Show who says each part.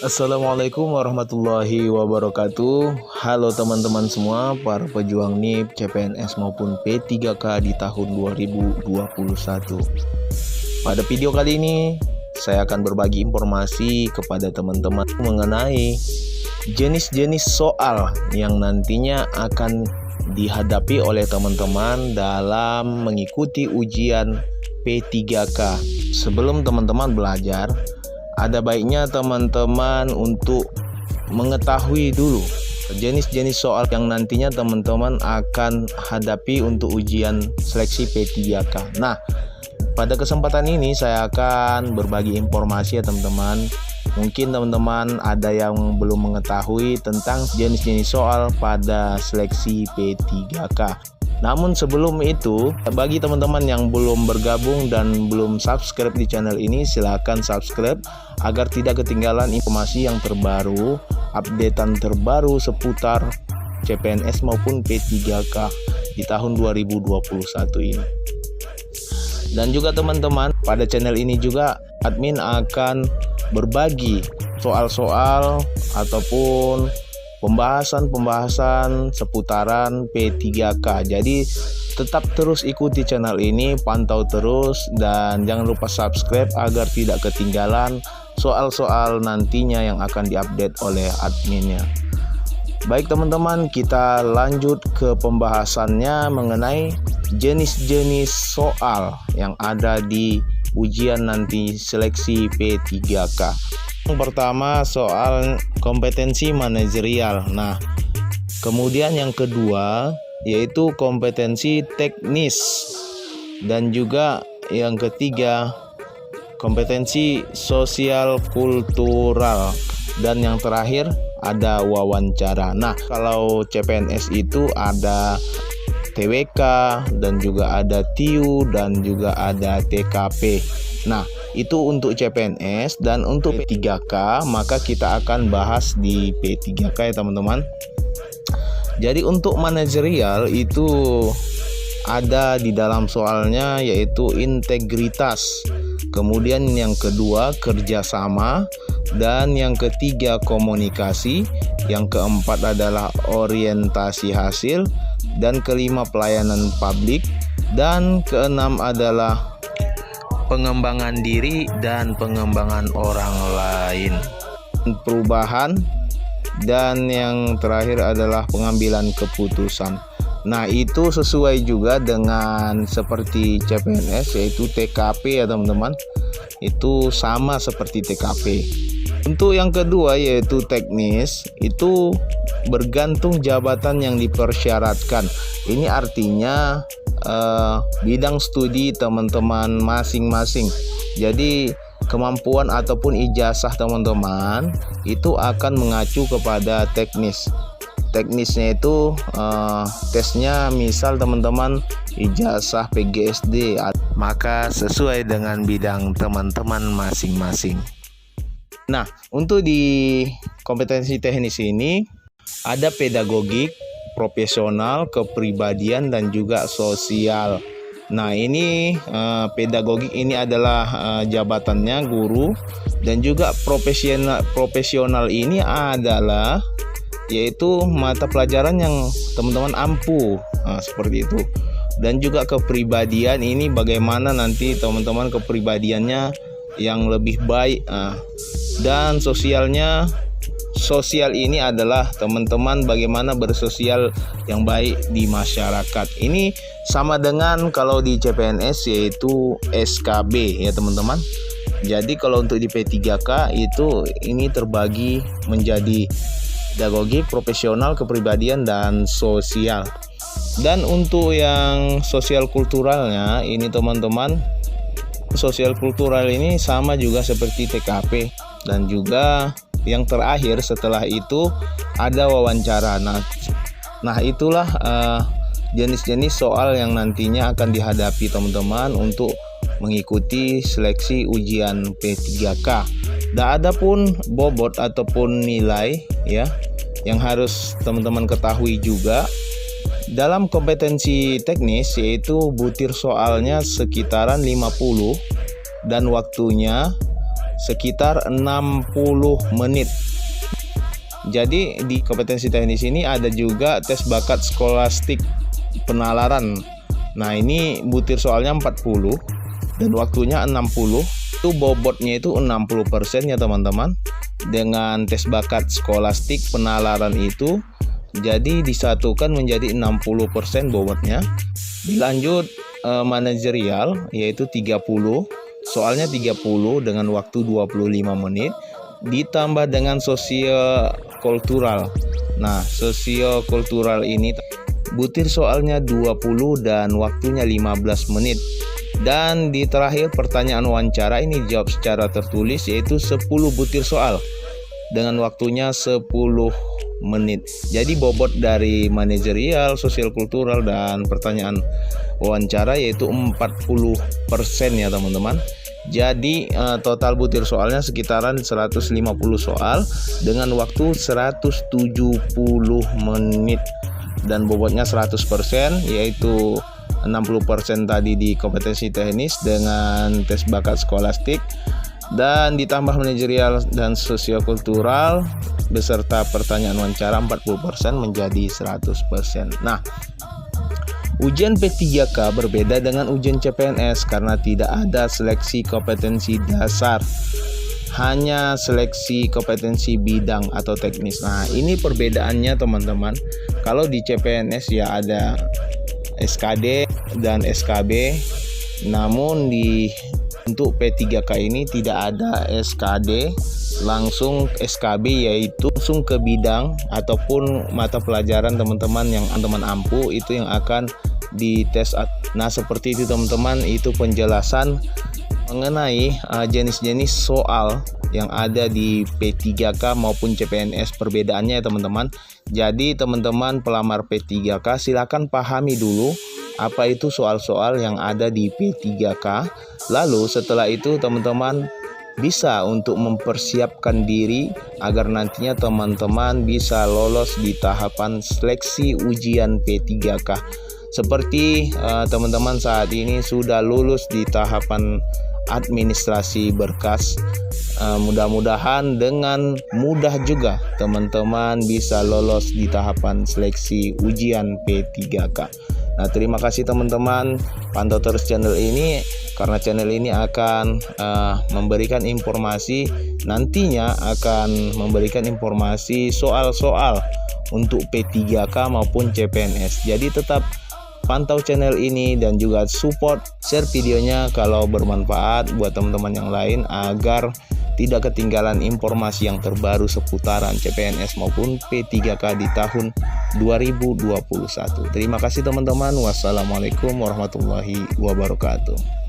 Speaker 1: Assalamualaikum warahmatullahi wabarakatuh. Halo teman-teman semua, para pejuang NIP, CPNS maupun P3K di tahun 2021. Pada video kali ini, saya akan berbagi informasi kepada teman-teman mengenai jenis-jenis soal yang nantinya akan dihadapi oleh teman-teman dalam mengikuti ujian P3K. Sebelum teman-teman belajar, ada baiknya teman-teman untuk mengetahui dulu jenis-jenis soal yang nantinya teman-teman akan hadapi untuk ujian seleksi P3K. Nah, pada kesempatan ini saya akan berbagi informasi ya teman-teman. Mungkin teman-teman ada yang belum mengetahui tentang jenis-jenis soal pada seleksi P3K. Namun sebelum itu, bagi teman-teman yang belum bergabung dan belum subscribe di channel ini, silahkan subscribe agar tidak ketinggalan informasi yang terbaru, updatean terbaru seputar CPNS maupun P3K di tahun 2021 ini. Dan juga teman-teman, pada channel ini juga admin akan berbagi soal-soal ataupun pembahasan seputaran P3K. Jadi tetap terus ikuti channel ini, pantau terus, dan jangan lupa subscribe agar tidak ketinggalan soal-soal nantinya yang akan diupdate oleh adminnya. Baik teman-teman, kita lanjut ke pembahasannya mengenai jenis-jenis soal yang ada di ujian nanti seleksi P3K. Yang pertama soal kompetensi manajerial. Nah, kemudian yang kedua yaitu kompetensi teknis, dan juga yang ketiga kompetensi sosial kultural, dan yang terakhir ada wawancara. Nah, kalau CPNS itu ada TWK dan juga ada TIU dan juga ada TKP. Nah, itu untuk CPNS, dan untuk P3K maka kita akan bahas di P3K ya teman-teman. Jadi untuk manajerial itu ada di dalam soalnya yaitu integritas, kemudian yang kedua kerjasama, dan yang ketiga komunikasi, yang keempat adalah orientasi hasil, dan kelima pelayanan publik, dan keenam adalah pengembangan diri dan pengembangan orang lain, perubahan, dan yang terakhir adalah pengambilan keputusan. Nah, itu sesuai juga dengan seperti CPNS yaitu TKP ya teman-teman. Itu sama seperti TKP. Untuk yang kedua yaitu teknis, itu bergantung jabatan yang dipersyaratkan. Ini artinya bidang studi teman-teman masing-masing. Jadi kemampuan ataupun ijazah teman-teman itu akan mengacu kepada teknis. Teknisnya itu tesnya misal teman-teman ijazah PGSD, maka sesuai dengan bidang teman-teman masing-masing. Nah, untuk di kompetensi teknis ini ada pedagogik, profesional, kepribadian, dan juga sosial. Nah, ini pedagogik ini adalah jabatannya guru, dan juga profesional ini adalah yaitu mata pelajaran yang teman-teman ampuh, seperti itu. Dan juga kepribadian ini bagaimana nanti teman-teman kepribadiannya yang lebih baik. Dan sosialnya, sosial ini adalah teman-teman bagaimana bersosial yang baik di masyarakat. Ini sama dengan kalau di CPNS yaitu SKB ya teman-teman. Jadi kalau untuk di P3K itu ini terbagi menjadi pedagogik, profesional, kepribadian, dan sosial. Dan untuk yang sosial kulturalnya ini teman-teman, sosial kultural ini sama juga seperti TKP, dan juga yang terakhir setelah itu ada wawancara. Nah itulah jenis-jenis soal yang nantinya akan dihadapi teman-teman untuk mengikuti seleksi ujian P3K. Dan ada pun bobot ataupun nilai ya yang harus teman-teman ketahui juga. Dalam kompetensi teknis yaitu butir soalnya sekitaran 50 dan waktunya sekitar 60 menit. Jadi di kompetensi teknis ini ada juga tes bakat skolastik penalaran. Nah, ini butir soalnya 40 dan waktunya 60. Itu bobotnya itu 60% ya teman-teman. Dengan tes bakat skolastik penalaran itu jadi disatukan menjadi 60% bobotnya. Dilanjut manajerial yaitu 30. Soalnya 30 dengan waktu 25 menit. Ditambah dengan sosiokultural. Nah, sosiokultural ini butir soalnya 20 dan waktunya 15 menit. Dan di terakhir pertanyaan wawancara ini jawab secara tertulis yaitu 10 butir soal dengan waktunya 10 menit. Jadi bobot dari manajerial, sosiokultural dan pertanyaan wawancara yaitu 40% ya teman-teman. Jadi total butir soalnya sekitaran 150 soal dengan waktu 170 menit dan bobotnya 100% yaitu 60% tadi di kompetensi teknis dengan tes bakat skolastik dan ditambah manajerial dan sosiokultural beserta pertanyaan wawancara 40% menjadi 100%. Nah, ujian P3K berbeda dengan ujian CPNS karena tidak ada seleksi kompetensi dasar, hanya seleksi kompetensi bidang atau teknis. Nah, ini perbedaannya teman-teman. Kalau di CPNS ya ada SKD dan SKB, namun untuk P3K ini tidak ada SKD, langsung SKB yaitu langsung ke bidang ataupun mata pelajaran teman-teman yang teman ampuh itu yang akan dites. Nah, seperti itu teman-teman, itu penjelasan mengenai jenis-jenis soal yang ada di P3K maupun CPNS, perbedaannya ya teman-teman. Jadi teman-teman pelamar P3K silakan pahami dulu apa itu soal-soal yang ada di P3K. Lalu setelah itu teman-teman bisa untuk mempersiapkan diri agar nantinya teman-teman bisa lolos di tahapan seleksi ujian P3K. Seperti teman-teman saat ini sudah lulus di tahapan administrasi berkas, mudah-mudahan dengan mudah juga teman-teman bisa lolos di tahapan seleksi ujian P3K. Nah, terima kasih teman-teman, pantau terus channel ini karena channel ini akan memberikan informasi, nantinya akan memberikan informasi soal-soal untuk P3K maupun CPNS. Jadi tetap pantau channel ini dan juga support, share videonya kalau bermanfaat buat teman-teman yang lain agar tidak ketinggalan informasi yang terbaru seputaran CPNS maupun P3K di tahun 2021. Terima kasih teman-teman. Wassalamualaikum warahmatullahi wabarakatuh.